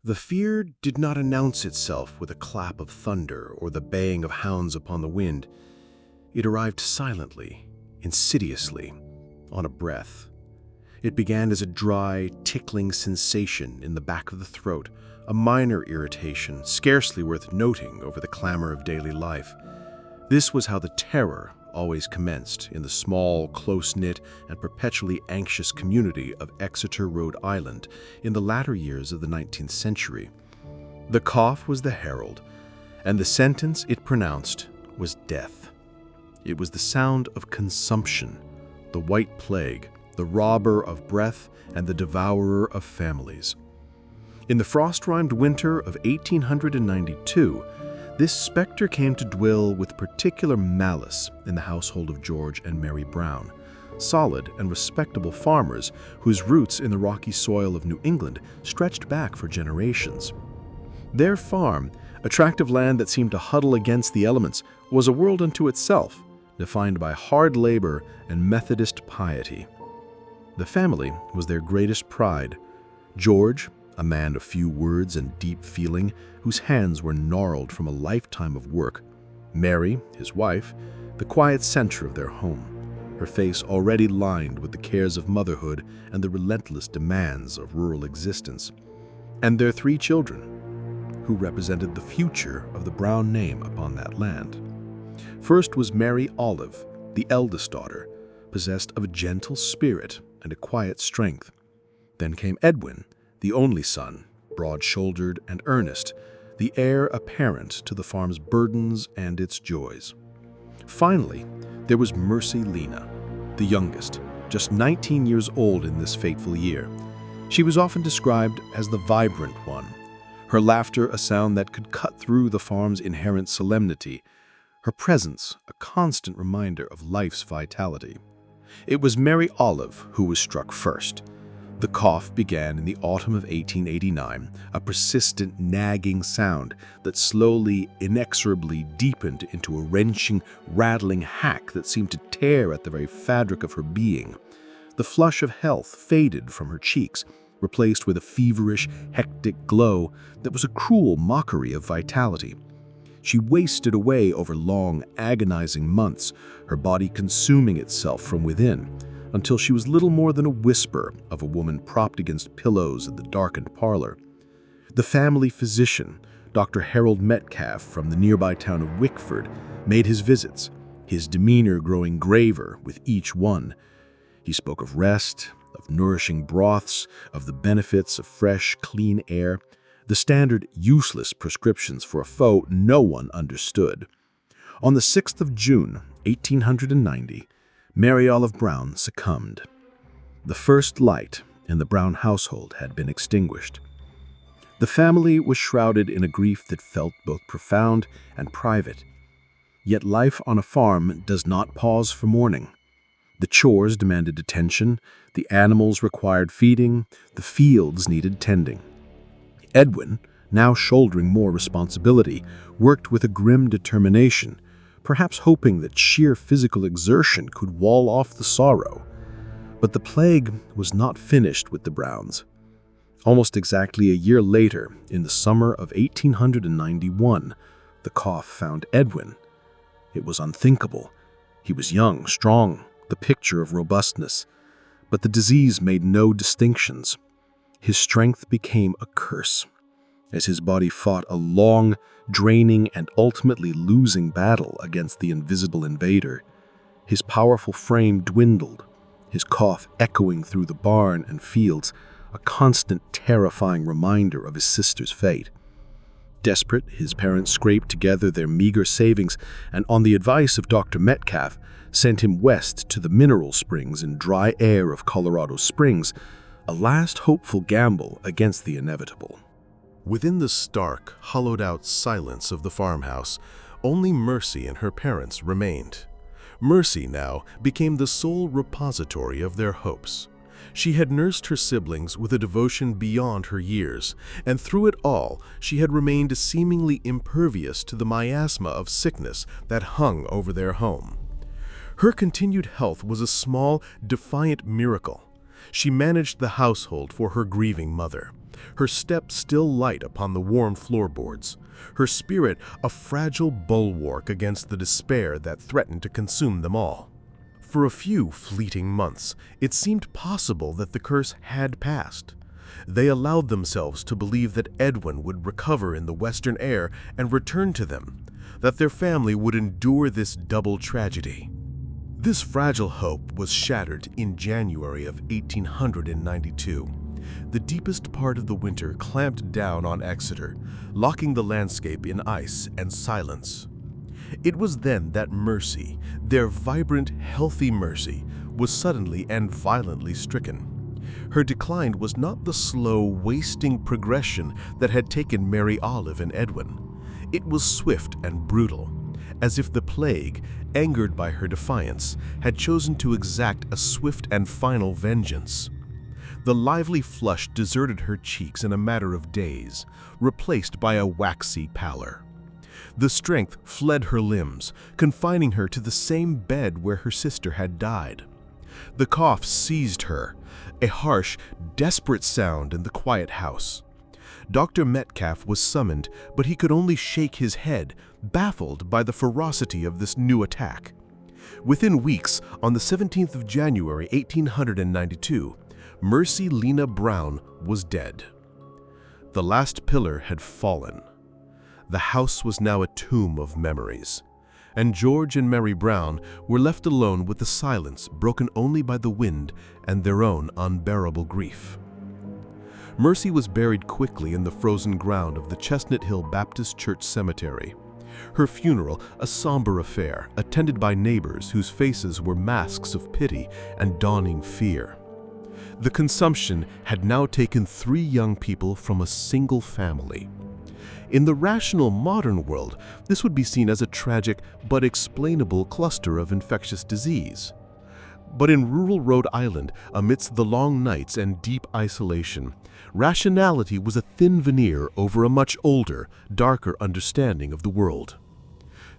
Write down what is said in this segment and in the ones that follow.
The fear did not announce itself with a clap of thunder or the baying of hounds upon the wind. It arrived silently, insidiously, on a breath. It began as a dry, tickling sensation in the back of the throat, a minor irritation, scarcely worth noting over the clamor of daily life. This was how the terror always commenced in the small, close-knit, and perpetually anxious community of Exeter, Rhode Island, in the latter years of the 19th century. The cough was the herald, and the sentence it pronounced was death. It was the sound of consumption, the white plague, the robber of breath and the devourer of families. In the frost-rimed winter of 1892, this specter came to dwell with particular malice in the household of George and Mary Brown, solid and respectable farmers whose roots in the rocky soil of New England stretched back for generations. Their farm, a tract of land that seemed to huddle against the elements, was a world unto itself, defined by hard labor and Methodist piety. The family was their greatest pride. George, a man of few words and deep feeling, whose hands were gnarled from a lifetime of work. Mary, his wife, the quiet center of their home, her face already lined with the cares of motherhood and the relentless demands of rural existence. And their 3 children, who represented the future of the Brown name upon that land. First was Mary Olive, the eldest daughter, possessed of a gentle spirit and a quiet strength. Then came Edwin, the only son, broad-shouldered and earnest, the heir apparent to the farm's burdens and its joys. Finally, there was Mercy Lena, the youngest, just 19 years old in this fateful year. She was often described as the vibrant one, her laughter a sound that could cut through the farm's inherent solemnity, her presence a constant reminder of life's vitality. It was Mary Olive who was struck first. The cough began in the autumn of 1889, a persistent, nagging sound that slowly, inexorably deepened into a wrenching, rattling hack that seemed to tear at the very fabric of her being. The flush of health faded from her cheeks, replaced with a feverish, hectic glow that was a cruel mockery of vitality. She wasted away over long, agonizing months, her body consuming itself from within, until she was little more than a whisper of a woman propped against pillows in the darkened parlor. The family physician, Dr. Harold Metcalf from the nearby town of Wickford, made his visits, his demeanor growing graver with each one. He spoke of rest, of nourishing broths, of the benefits of fresh, clean air, the standard useless prescriptions for a foe no one understood. On the 6th of June, 1890, Mary Olive Brown succumbed. The first light in the Brown household had been extinguished. The family was shrouded in a grief that felt both profound and private. Yet life on a farm does not pause for mourning. The chores demanded attention, the animals required feeding, the fields needed tending. Edwin, now shouldering more responsibility, worked with a grim determination, perhaps hoping that sheer physical exertion could wall off the sorrow. But the plague was not finished with the Browns. Almost exactly a year later, in the summer of 1891, the cough found Edwin. It was unthinkable. He was young, strong, the picture of robustness. But the disease made no distinctions. His strength became a curse, as his body fought a long, draining, and ultimately losing battle against the invisible invader. His powerful frame dwindled, his cough echoing through the barn and fields, a constant, terrifying reminder of his sister's fate. Desperate, his parents scraped together their meager savings and, on the advice of Dr. Metcalf, sent him west to the mineral springs and dry air of Colorado Springs, a last hopeful gamble against the inevitable. Within the stark, hollowed-out silence of the farmhouse, only Mercy and her parents remained. Mercy now became the sole repository of their hopes. She had nursed her siblings with a devotion beyond her years, and through it all she had remained seemingly impervious to the miasma of sickness that hung over their home. Her continued health was a small, defiant miracle. She managed the household for her grieving mother, her step still light upon the warm floorboards, her spirit a fragile bulwark against the despair that threatened to consume them all. For a few fleeting months, it seemed possible that the curse had passed. They allowed themselves to believe that Edwin would recover in the western air and return to them, that their family would endure this double tragedy. This fragile hope was shattered in January of 1892. The deepest part of the winter clamped down on Exeter, locking the landscape in ice and silence. It was then that Mercy, their vibrant, healthy Mercy, was suddenly and violently stricken. Her decline was not the slow, wasting progression that had taken Mary Olive and Edwin. It was swift and brutal, as if the plague, angered by her defiance, had chosen to exact a swift and final vengeance. The lively flush deserted her cheeks in a matter of days, replaced by a waxy pallor. The strength fled her limbs, confining her to the same bed where her sister had died. The cough seized her, a harsh, desperate sound in the quiet house. Dr. Metcalf was summoned, but he could only shake his head, baffled by the ferocity of this new attack. Within weeks, on the 17th of January, 1892, Mercy Lena Brown was dead. The last pillar had fallen. The house was now a tomb of memories, and George and Mary Brown were left alone with the silence broken only by the wind and their own unbearable grief. Mercy was buried quickly in the frozen ground of the Chestnut Hill Baptist Church Cemetery. Her funeral, a somber affair, attended by neighbors whose faces were masks of pity and dawning fear. The consumption had now taken 3 young people from a single family. In the rational modern world, this would be seen as a tragic but explainable cluster of infectious disease. But in rural Rhode Island, amidst the long nights and deep isolation, rationality was a thin veneer over a much older, darker understanding of the world.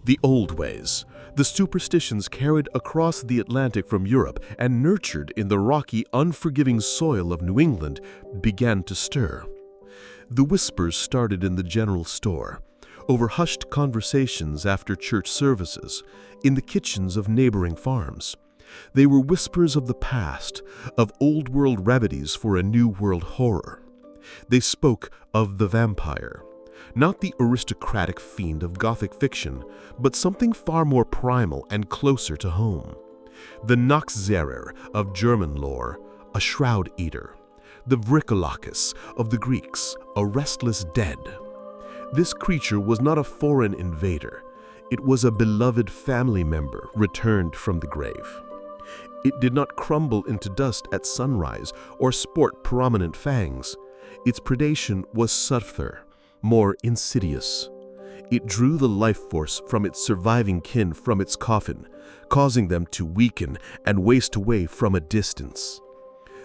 The old ways, the superstitions carried across the Atlantic from Europe and nurtured in the rocky, unforgiving soil of New England, began to stir. The whispers started in the general store, over hushed conversations after church services, in the kitchens of neighboring farms. They were whispers of the past, of old-world remedies for a new-world horror. They spoke of the vampire, not the aristocratic fiend of Gothic fiction, but something far more primal and closer to home. The Noxerer of German lore, a shroud-eater. The Vricolakus of the Greeks, a restless dead. This creature was not a foreign invader. It was a beloved family member returned from the grave. It did not crumble into dust at sunrise or sport prominent fangs. Its predation was subtler, more insidious. It drew the life force from its surviving kin from its coffin, causing them to weaken and waste away from a distance.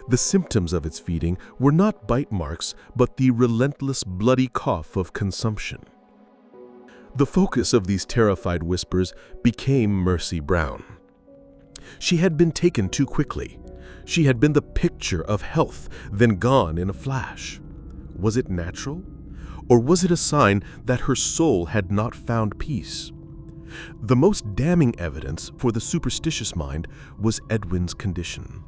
The symptoms of its feeding were not bite marks, but the relentless bloody cough of consumption. The focus of these terrified whispers became Mercy Brown. She had been taken too quickly. She had been the picture of health, then gone in a flash. Was it natural? Or was it a sign that her soul had not found peace? The most damning evidence for the superstitious mind was Edwin's condition.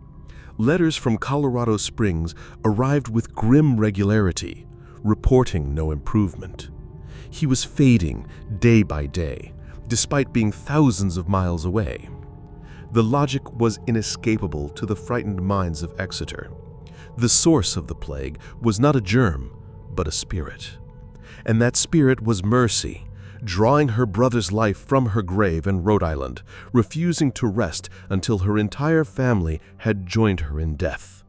Letters from Colorado Springs arrived with grim regularity, reporting no improvement. He was fading day by day, despite being thousands of miles away. The logic was inescapable to the frightened minds of Exeter. The source of the plague was not a germ, but a spirit. And that spirit was Mercy, drawing her brother's life from her grave in Rhode Island, refusing to rest until her entire family had joined her in death.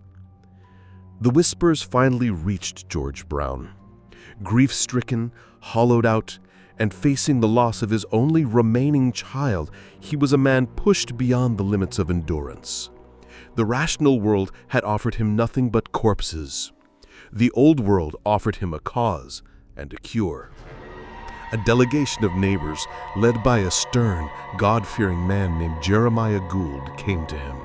The whispers finally reached George Brown. Grief-stricken, hollowed out, and facing the loss of his only remaining child, he was a man pushed beyond the limits of endurance. The rational world had offered him nothing but corpses. The old world offered him a cause and a cure. A delegation of neighbors, led by a stern, God-fearing man named Jeremiah Gould, came to him.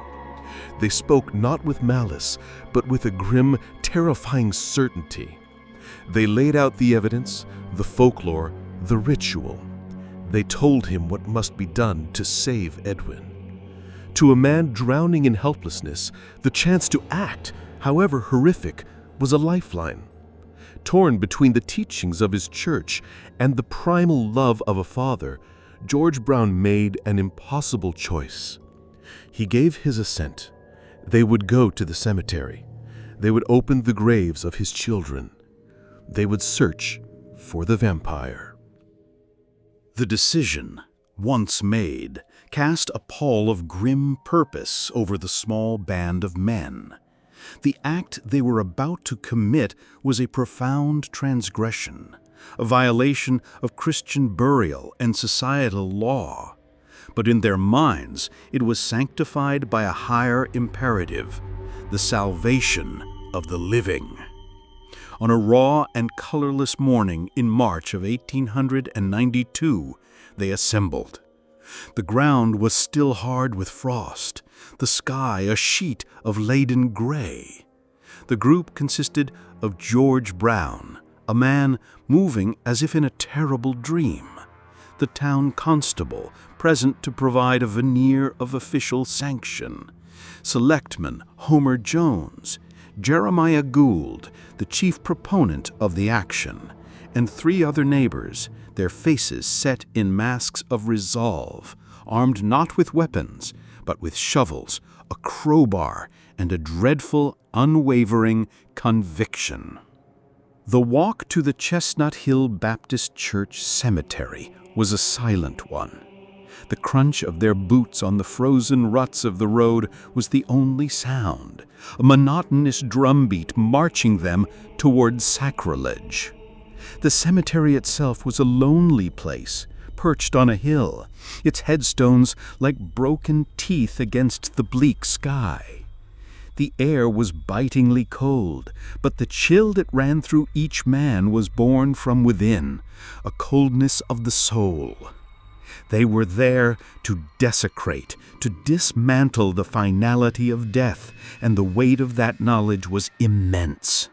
They spoke not with malice, but with a grim, terrifying certainty. They laid out the evidence, the folklore, the ritual. They told him what must be done to save Edwin. To a man drowning in helplessness, the chance to act, however horrific, was a lifeline. Torn between the teachings of his church and the primal love of a father, George Brown made an impossible choice. He gave his assent. They would go to the cemetery. They would open the graves of his children. They would search for the vampire. The decision, once made, cast a pall of grim purpose over the small band of men. The act they were about to commit was a profound transgression, a violation of Christian burial and societal law. But in their minds, it was sanctified by a higher imperative, the salvation of the living. On a raw and colorless morning in March of 1892, they assembled. The ground was still hard with frost, the sky a sheet of leaden gray. The group consisted of George Brown, a man moving as if in a terrible dream, the town constable present to provide a veneer of official sanction, Selectman Homer Jones, Jeremiah Gould, the chief proponent of the action, and 3 other neighbors, their faces set in masks of resolve, armed not with weapons, but with shovels, a crowbar, and a dreadful, unwavering conviction. The walk to the Chestnut Hill Baptist Church Cemetery was a silent one. The crunch of their boots on the frozen ruts of the road was the only sound, a monotonous drumbeat marching them toward sacrilege. The cemetery itself was a lonely place, perched on a hill, its headstones like broken teeth against the bleak sky. The air was bitingly cold, but the chill that ran through each man was born from within, a coldness of the soul. They were there to desecrate, to dismantle the finality of death, and the weight of that knowledge was immense.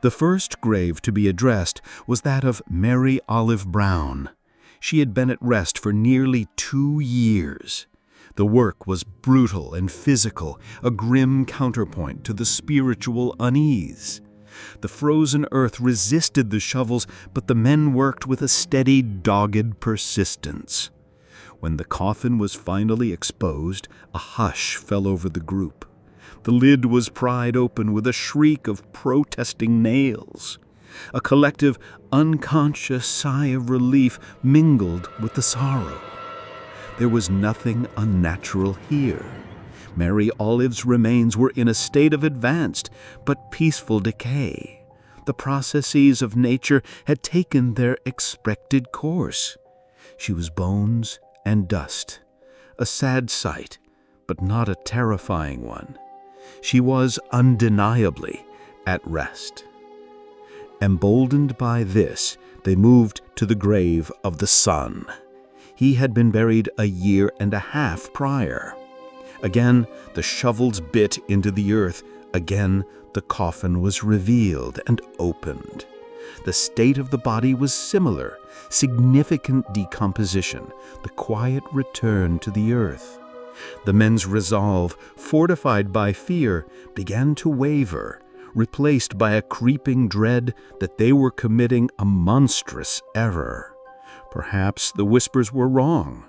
The first grave to be addressed was that of Mary Olive Brown. She had been at rest for nearly 2 years. The work was brutal and physical, a grim counterpoint to the spiritual unease. The frozen earth resisted the shovels, but the men worked with a steady, dogged persistence. When the coffin was finally exposed, a hush fell over the group. The lid was pried open with a shriek of protesting nails. A collective, unconscious sigh of relief mingled with the sorrow. There was nothing unnatural here. Mary Olive's remains were in a state of advanced but peaceful decay. The processes of nature had taken their expected course. She was bones and dust, a sad sight, but not a terrifying one. She was undeniably at rest. Emboldened by this, they moved to the grave of the son. He had been buried a 1.5 years prior. Again, the shovels bit into the earth. Again, the coffin was revealed and opened. The state of the body was similar, significant decomposition, the quiet return to the earth. The men's resolve, fortified by fear, began to waver, replaced by a creeping dread that they were committing a monstrous error. Perhaps the whispers were wrong.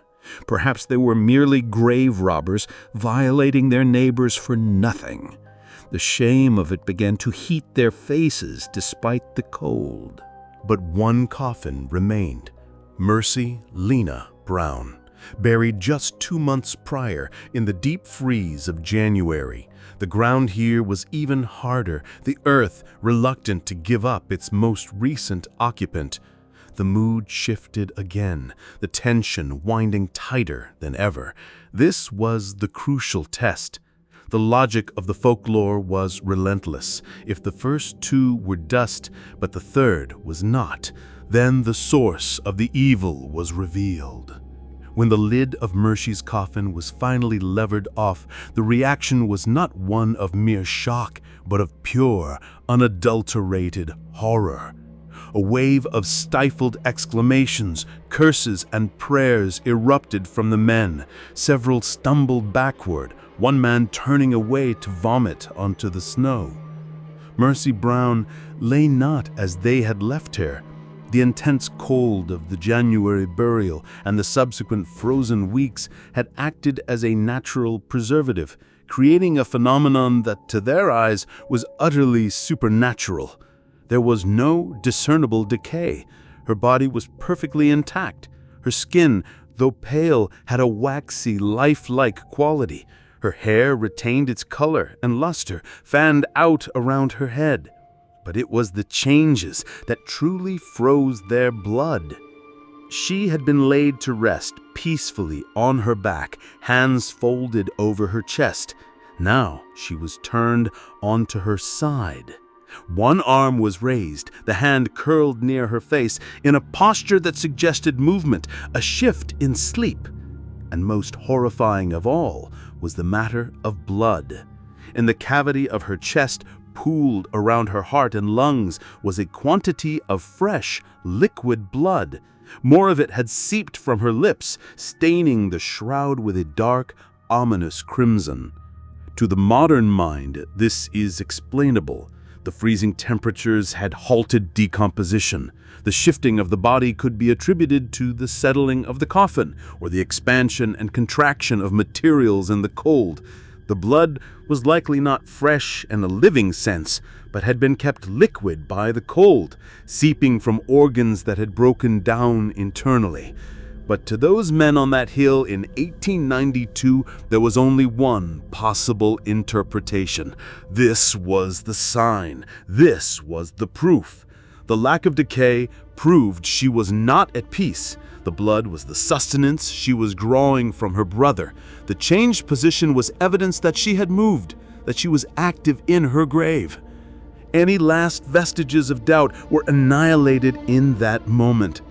Perhaps they were merely grave robbers violating their neighbors for nothing. The shame of it began to heat their faces despite the cold. But one coffin remained. Mercy Lena Brown, buried just 2 months prior in the deep freeze of January. The ground here was even harder, the earth reluctant to give up its most recent occupant. The mood shifted again, the tension winding tighter than ever. This was the crucial test. The logic of the folklore was relentless. If the first 2 were dust, but the third was not, then the source of the evil was revealed. When the lid of Mercy's coffin was finally levered off, the reaction was not one of mere shock, but of pure, unadulterated horror. A wave of stifled exclamations, curses, and prayers erupted from the men. Several stumbled backward, one man turning away to vomit onto the snow. Mercy Brown lay not as they had left her. The intense cold of the January burial and the subsequent frozen weeks had acted as a natural preservative, creating a phenomenon that, to their eyes, was utterly supernatural. There was no discernible decay. Her body was perfectly intact. Her skin, though pale, had a waxy, lifelike quality. Her hair retained its color and luster, fanned out around her head. But it was the changes that truly froze their blood. She had been laid to rest peacefully on her back, hands folded over her chest. Now she was turned onto her side. One arm was raised, the hand curled near her face, in a posture that suggested movement, a shift in sleep. And most horrifying of all was the matter of blood. In the cavity of her chest, pooled around her heart and lungs, was a quantity of fresh, liquid blood. More of it had seeped from her lips, staining the shroud with a dark, ominous crimson. To the modern mind, this is explainable. The freezing temperatures had halted decomposition. The shifting of the body could be attributed to the settling of the coffin, or the expansion and contraction of materials in the cold. The blood was likely not fresh in a living sense, but had been kept liquid by the cold, seeping from organs that had broken down internally. But to those men on that hill in 1892, there was only one possible interpretation. This was the sign. This was the proof. The lack of decay proved she was not at peace. The blood was the sustenance she was drawing from her brother. The changed position was evidence that she had moved, that she was active in her grave. Any last vestiges of doubt were annihilated in that moment.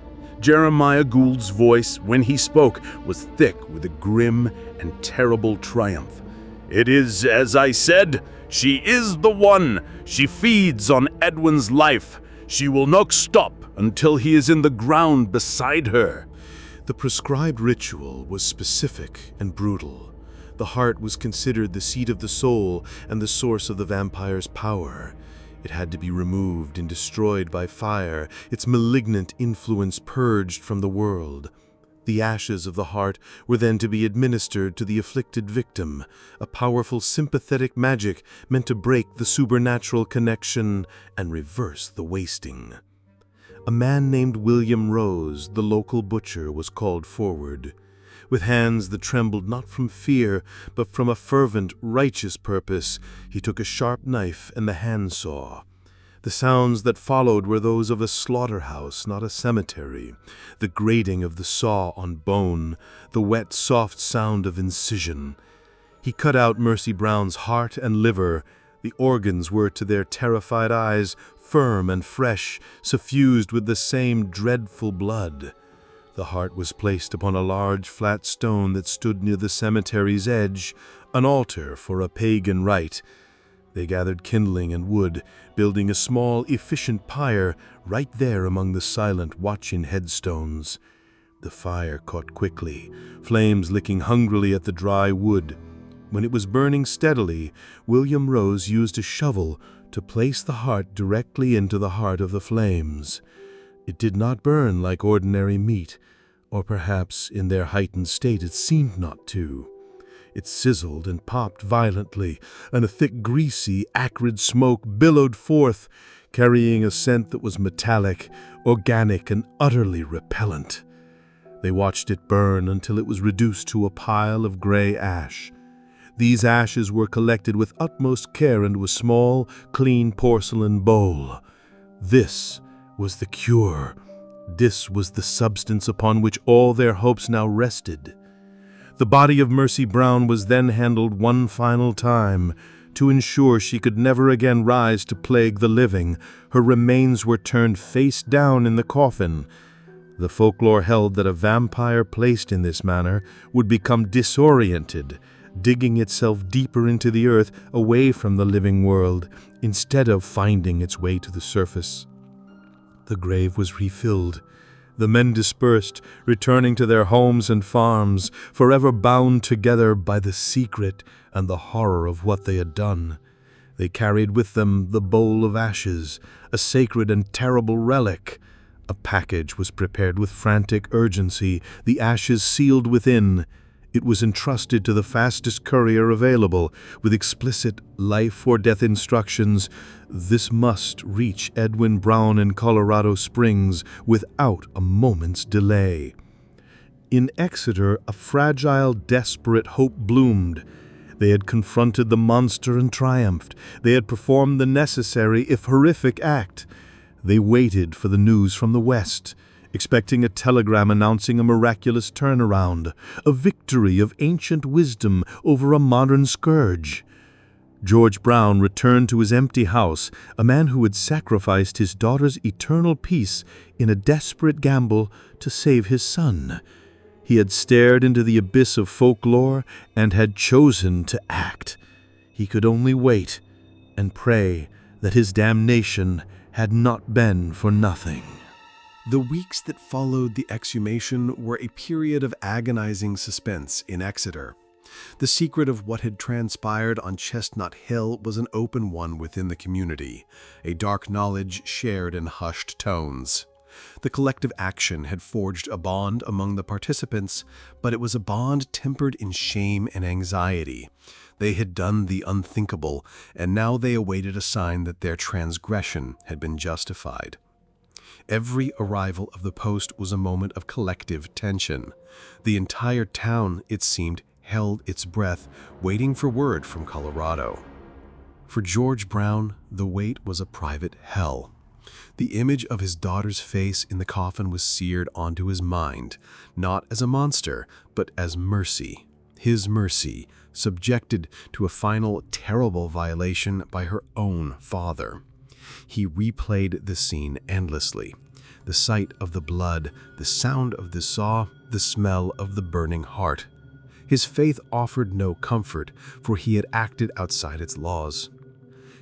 Jeremiah Gould's voice, when he spoke, was thick with a grim and terrible triumph. "It is as I said. She is the one. She feeds on Edwin's life. She will not stop until he is in the ground beside her." The prescribed ritual was specific and brutal. The heart was considered the seat of the soul and the source of the vampire's power. It had to be removed and destroyed by fire, its malignant influence purged from the world. The ashes of the heart were then to be administered to the afflicted victim, a powerful sympathetic magic meant to break the supernatural connection and reverse the wasting. A man named William Rose, the local butcher, was called forward. With hands that trembled not from fear, but from a fervent, righteous purpose, he took a sharp knife and the handsaw. The sounds that followed were those of a slaughterhouse, not a cemetery. The grating of the saw on bone, the wet, soft sound of incision. He cut out Mercy Brown's heart and liver. The organs were, to their terrified eyes, firm and fresh, suffused with the same dreadful blood. The heart was placed upon a large flat stone that stood near the cemetery's edge, an altar for a pagan rite. They gathered kindling and wood, building a small, efficient pyre right there among the silent, watching headstones. The fire caught quickly, flames licking hungrily at the dry wood. When it was burning steadily, William Rose used a shovel to place the heart directly into the heart of the flames. It did not burn like ordinary meat, or perhaps in their heightened state it seemed not to. It sizzled and popped violently, and a thick, greasy, acrid smoke billowed forth, carrying a scent that was metallic, organic, and utterly repellent. They watched it burn until it was reduced to a pile of gray ash. These ashes were collected with utmost care into a small, clean porcelain bowl. This was the cure. This was the substance upon which all their hopes now rested. The body of Mercy Brown was then handled one final time. To ensure she could never again rise to plague the living, her remains were turned face down in the coffin. The folklore held that a vampire placed in this manner would become disoriented, digging itself deeper into the earth away from the living world, instead of finding its way to the surface. The grave was refilled. The men dispersed, returning to their homes and farms, forever bound together by the secret and the horror of what they had done. They carried with them the bowl of ashes, a sacred and terrible relic. A package was prepared with frantic urgency, the ashes sealed within. It was entrusted to the fastest courier available, with explicit life-or-death instructions. This must reach Edwin Brown in Colorado Springs without a moment's delay. In Exeter, a fragile, desperate hope bloomed. They had confronted the monster and triumphed. They had performed the necessary, if horrific, act. They waited for the news from the West, expecting a telegram announcing a miraculous turnaround, a victory of ancient wisdom over a modern scourge. George Brown returned to his empty house, a man who had sacrificed his daughter's eternal peace in a desperate gamble to save his son. He had stared into the abyss of folklore and had chosen to act. He could only wait and pray that his damnation had not been for nothing. The weeks that followed the exhumation were a period of agonizing suspense in Exeter. The secret of what had transpired on Chestnut Hill was an open one within the community, a dark knowledge shared in hushed tones. The collective action had forged a bond among the participants, but it was a bond tempered in shame and anxiety. They had done the unthinkable, and now they awaited a sign that their transgression had been justified. Every arrival of the post was a moment of collective tension. The entire town, it seemed, held its breath, waiting for word from Colorado. For George Brown, the wait was a private hell. The image of his daughter's face in the coffin was seared onto his mind, not as a monster, but as mercy. His mercy, subjected to a final terrible violation by her own father. He replayed the scene endlessly. The sight of the blood, the sound of the saw, the smell of the burning heart. His faith offered no comfort, for he had acted outside its laws.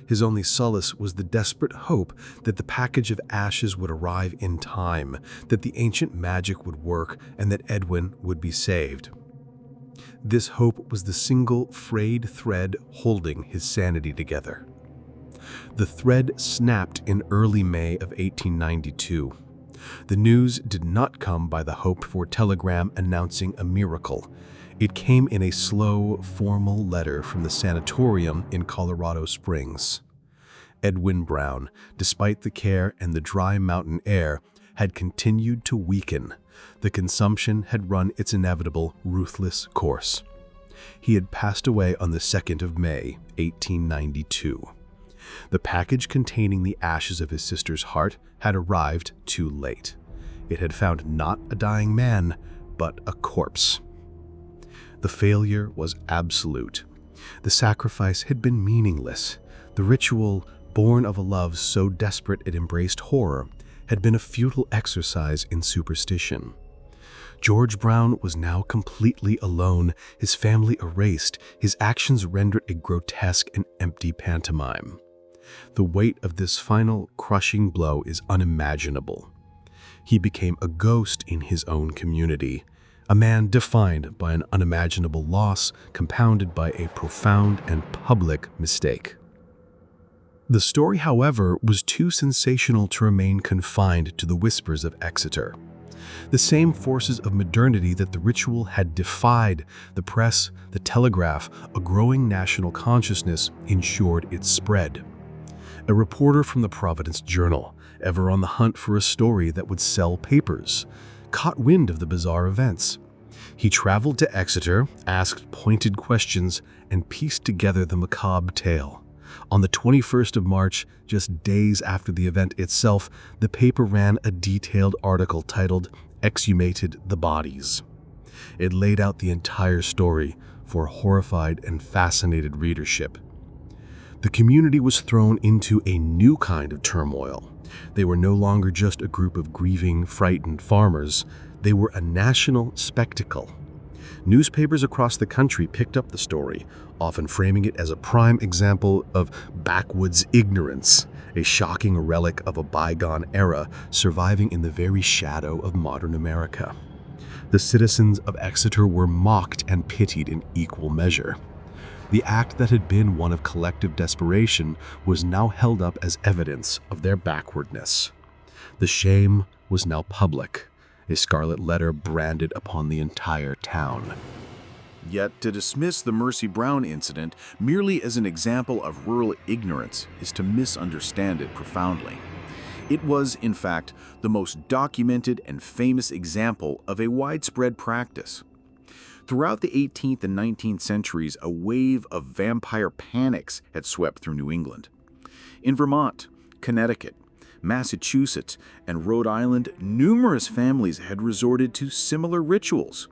His only solace was the desperate hope that the package of ashes would arrive in time, that the ancient magic would work, and that Edwin would be saved. This hope was the single frayed thread holding his sanity together. The thread snapped in early May of 1892. The news did not come by the hoped-for telegram announcing a miracle. It came in a slow, formal letter from the sanatorium in Colorado Springs. Edwin Brown, despite the care and the dry mountain air, had continued to weaken. The consumption had run its inevitable, ruthless course. He had passed away on the 2nd of May, 1892. The package containing the ashes of his sister's heart had arrived too late. It had found not a dying man, but a corpse. The failure was absolute. The sacrifice had been meaningless. The ritual, born of a love so desperate it embraced horror, had been a futile exercise in superstition. George Brown was now completely alone, his family erased, his actions rendered a grotesque and empty pantomime. The weight of this final, crushing blow is unimaginable. He became a ghost in his own community, a man defined by an unimaginable loss compounded by a profound and public mistake. The story, however, was too sensational to remain confined to the whispers of Exeter. The same forces of modernity that the ritual had defied, the press, the telegraph, a growing national consciousness, ensured its spread. A reporter from the Providence Journal, ever on the hunt for a story that would sell papers, caught wind of the bizarre events. He traveled to Exeter, asked pointed questions, and pieced together the macabre tale. On the 21st of March, just days after the event itself, the paper ran a detailed article titled "Exhumated the Bodies." It laid out the entire story for a horrified and fascinated readership. The community was thrown into a new kind of turmoil. They were no longer just a group of grieving, frightened farmers. They were a national spectacle. Newspapers across the country picked up the story, often framing it as a prime example of backwoods ignorance, a shocking relic of a bygone era surviving in the very shadow of modern America. The citizens of Exeter were mocked and pitied in equal measure. The act that had been one of collective desperation was now held up as evidence of their backwardness. The shame was now public, a scarlet letter branded upon the entire town. Yet to dismiss the Mercy Brown incident merely as an example of rural ignorance is to misunderstand it profoundly. It was, in fact, the most documented and famous example of a widespread practice. Throughout the 18th and 19th centuries, a wave of vampire panics had swept through New England. In Vermont, Connecticut, Massachusetts, and Rhode Island, numerous families had resorted to similar rituals.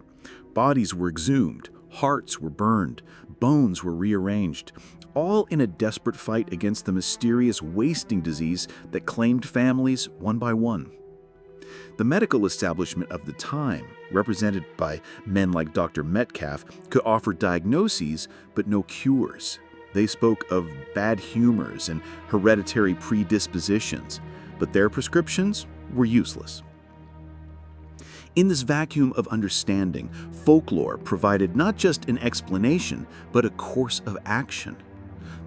Bodies were exhumed, hearts were burned, bones were rearranged, all in a desperate fight against the mysterious wasting disease that claimed families one by one. The medical establishment of the time, represented by men like Dr. Metcalf, could offer diagnoses but no cures. They spoke of bad humors and hereditary predispositions, but their prescriptions were useless. In this vacuum of understanding, folklore provided not just an explanation, but a course of action.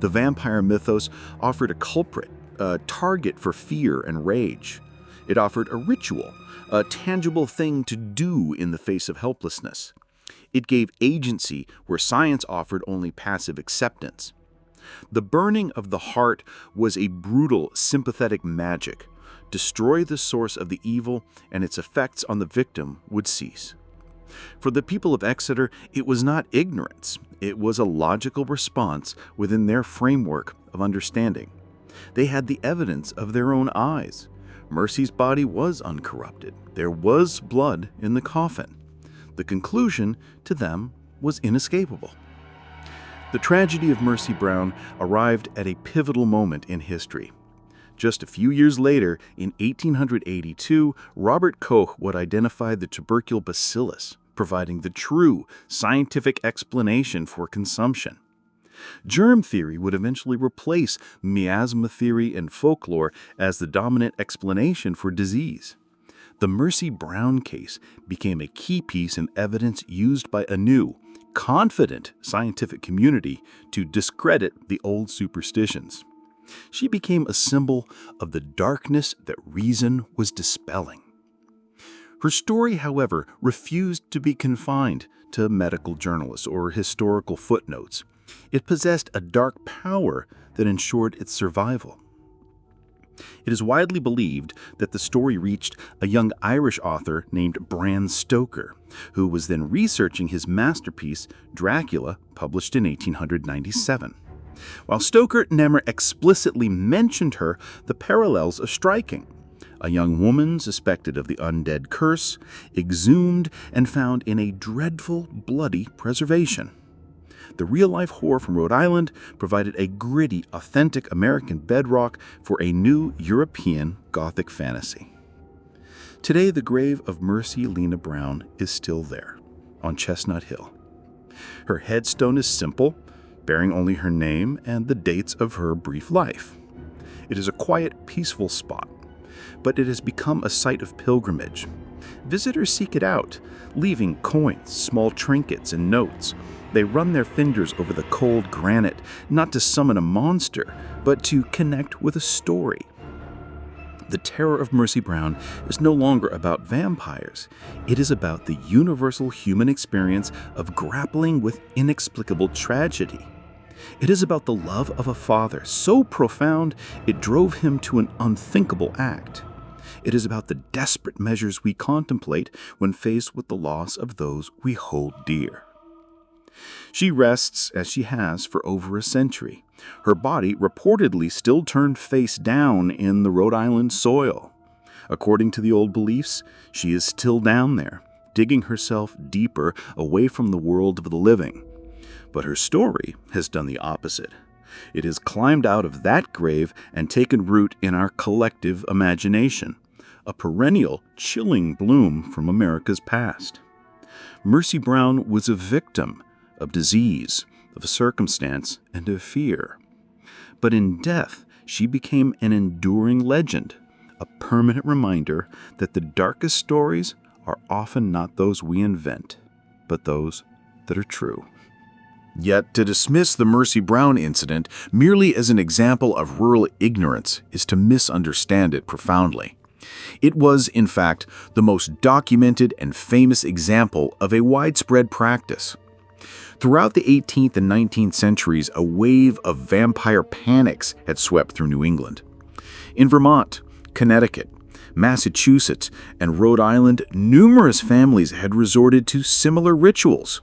The vampire mythos offered a culprit, a target for fear and rage. It offered a ritual, a tangible thing to do in the face of helplessness. It gave agency where science offered only passive acceptance. The burning of the heart was a brutal, sympathetic magic. Destroy the source of the evil, and its effects on the victim would cease. For the people of Exeter, it was not ignorance. It was a logical response within their framework of understanding. They had the evidence of their own eyes. Mercy's body was uncorrupted. There was blood in the coffin. The conclusion, to them, was inescapable. The tragedy of Mercy Brown arrived at a pivotal moment in history. Just a few years later, in 1882, Robert Koch would identify the tuberculosis bacillus, providing the true scientific explanation for consumption. Germ theory would eventually replace miasma theory and folklore as the dominant explanation for disease. The Mercy Brown case became a key piece in evidence used by a new, confident scientific community to discredit the old superstitions. She became a symbol of the darkness that reason was dispelling. Her story, however, refused to be confined to medical journals or historical footnotes. It possessed a dark power that ensured its survival. It is widely believed that the story reached a young Irish author named Bram Stoker, who was then researching his masterpiece, Dracula, published in 1897. While Stoker never explicitly mentioned her, the parallels are striking. A young woman suspected of the undead curse, exhumed and found in a dreadful, bloody preservation. The real-life horror from Rhode Island provided a gritty, authentic American bedrock for a new European Gothic fantasy. Today, the grave of Mercy Lena Brown is still there, on Chestnut Hill. Her headstone is simple, bearing only her name and the dates of her brief life. It is a quiet, peaceful spot, but it has become a site of pilgrimage. Visitors seek it out, leaving coins, small trinkets, and notes. They run their fingers over the cold granite, not to summon a monster, but to connect with a story. The terror of Mercy Brown is no longer about vampires. It is about the universal human experience of grappling with inexplicable tragedy. It is about the love of a father so profound it drove him to an unthinkable act. It is about the desperate measures we contemplate when faced with the loss of those we hold dear. She rests, as she has for over a century, her body reportedly still turned face down in the Rhode Island soil. According to the old beliefs, she is still down there, digging herself deeper away from the world of the living. But her story has done the opposite. It has climbed out of that grave and taken root in our collective imagination, a perennial, chilling bloom from America's past. Mercy Brown was a victim of disease, of circumstance, and of fear. But in death, she became an enduring legend, a permanent reminder that the darkest stories are often not those we invent, but those that are true. Yet, to dismiss the Mercy Brown incident merely as an example of rural ignorance is to misunderstand it profoundly. It was, in fact, the most documented and famous example of a widespread practice. Throughout the 18th and 19th centuries, a wave of vampire panics had swept through New England. In Vermont, Connecticut, Massachusetts, and Rhode Island, numerous families had resorted to similar rituals.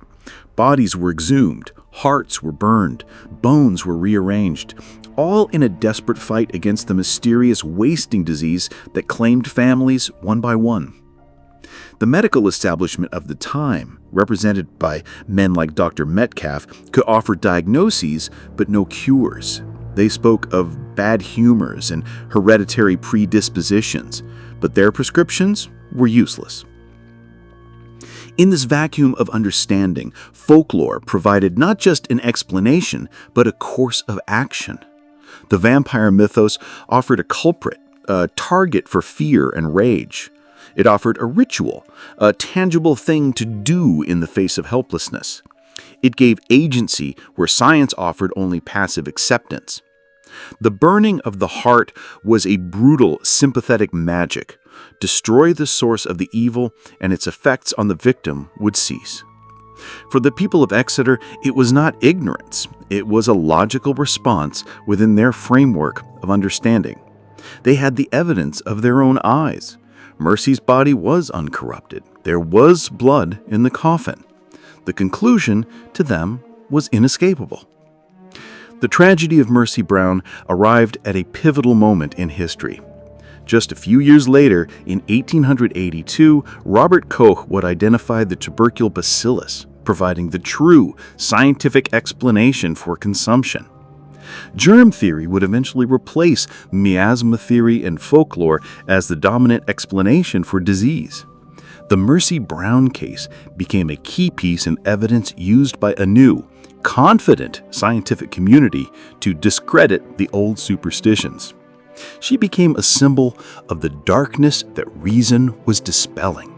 Bodies were exhumed, hearts were burned, bones were rearranged, all in a desperate fight against the mysterious wasting disease that claimed families one by one. The medical establishment of the time, represented by men like Dr. Metcalf, could offer diagnoses but no cures. They spoke of bad humors and hereditary predispositions, but their prescriptions were useless. In this vacuum of understanding, folklore provided not just an explanation, but a course of action. The vampire mythos offered a culprit, a target for fear and rage. It offered a ritual, a tangible thing to do in the face of helplessness. It gave agency where science offered only passive acceptance. The burning of the heart was a brutal, sympathetic magic. Destroy the source of the evil, and its effects on the victim would cease. For the people of Exeter, it was not ignorance. It was a logical response within their framework of understanding. They had the evidence of their own eyes. Mercy's body was uncorrupted. There was blood in the coffin. The conclusion, to them, was inescapable. The tragedy of Mercy Brown arrived at a pivotal moment in history. Just a few years later, in 1882, Robert Koch would identify the tubercular bacillus, providing the true scientific explanation for consumption. Germ theory would eventually replace miasma theory and folklore as the dominant explanation for disease. The Mercy Brown case became a key piece in evidence used by a new, confident scientific community to discredit the old superstitions. She became a symbol of the darkness that reason was dispelling.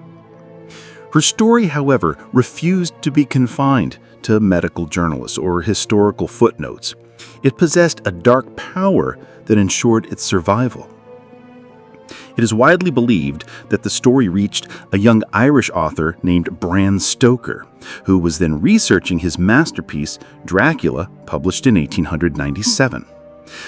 Her story, however, refused to be confined to medical journalists or historical footnotes. It possessed a dark power that ensured its survival. It is widely believed that the story reached a young Irish author named Bram Stoker, who was then researching his masterpiece, Dracula, published in 1897.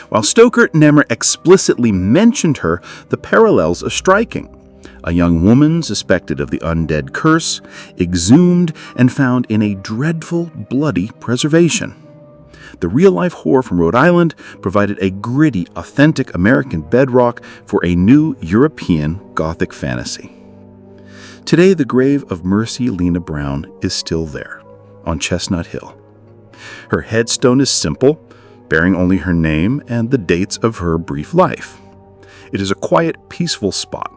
While Stoker never explicitly mentioned her, the parallels are striking. A young woman suspected of the undead curse, exhumed and found in a dreadful, bloody preservation. The real-life horror from Rhode Island provided a gritty, authentic American bedrock for a new European Gothic fantasy. Today, the grave of Mercy Lena Brown is still there, on Chestnut Hill. Her headstone is simple, bearing only her name and the dates of her brief life. It is a quiet, peaceful spot,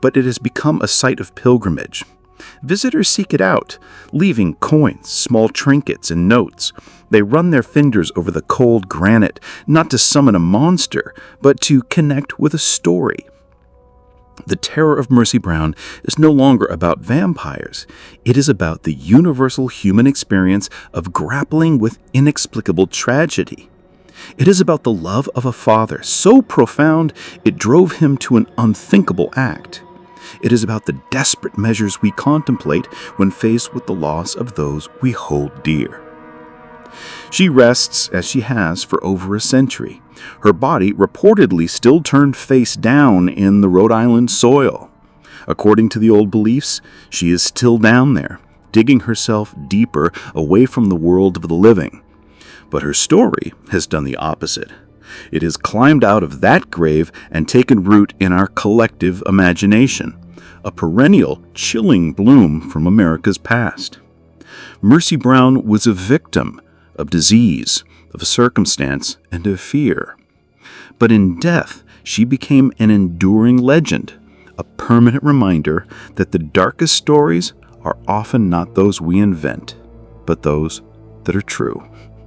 but it has become a site of pilgrimage. Visitors seek it out, leaving coins, small trinkets, and notes. They run their fingers over the cold granite, not to summon a monster, but to connect with a story. The terror of Mercy Brown is no longer about vampires. It is about the universal human experience of grappling with inexplicable tragedy. It is about the love of a father so profound it drove him to an unthinkable act. It is about the desperate measures we contemplate when faced with the loss of those we hold dear. She rests as she has for over a century, her body reportedly still turned face down in the Rhode Island soil. According to the old beliefs, she is still down there, digging herself deeper away from the world of the living. But her story has done the opposite. It has climbed out of that grave and taken root in our collective imagination, a perennial, chilling bloom from America's past. Mercy Brown was a victim of disease, of circumstance, and of fear. But in death, she became an enduring legend, a permanent reminder that the darkest stories are often not those we invent, but those that are true.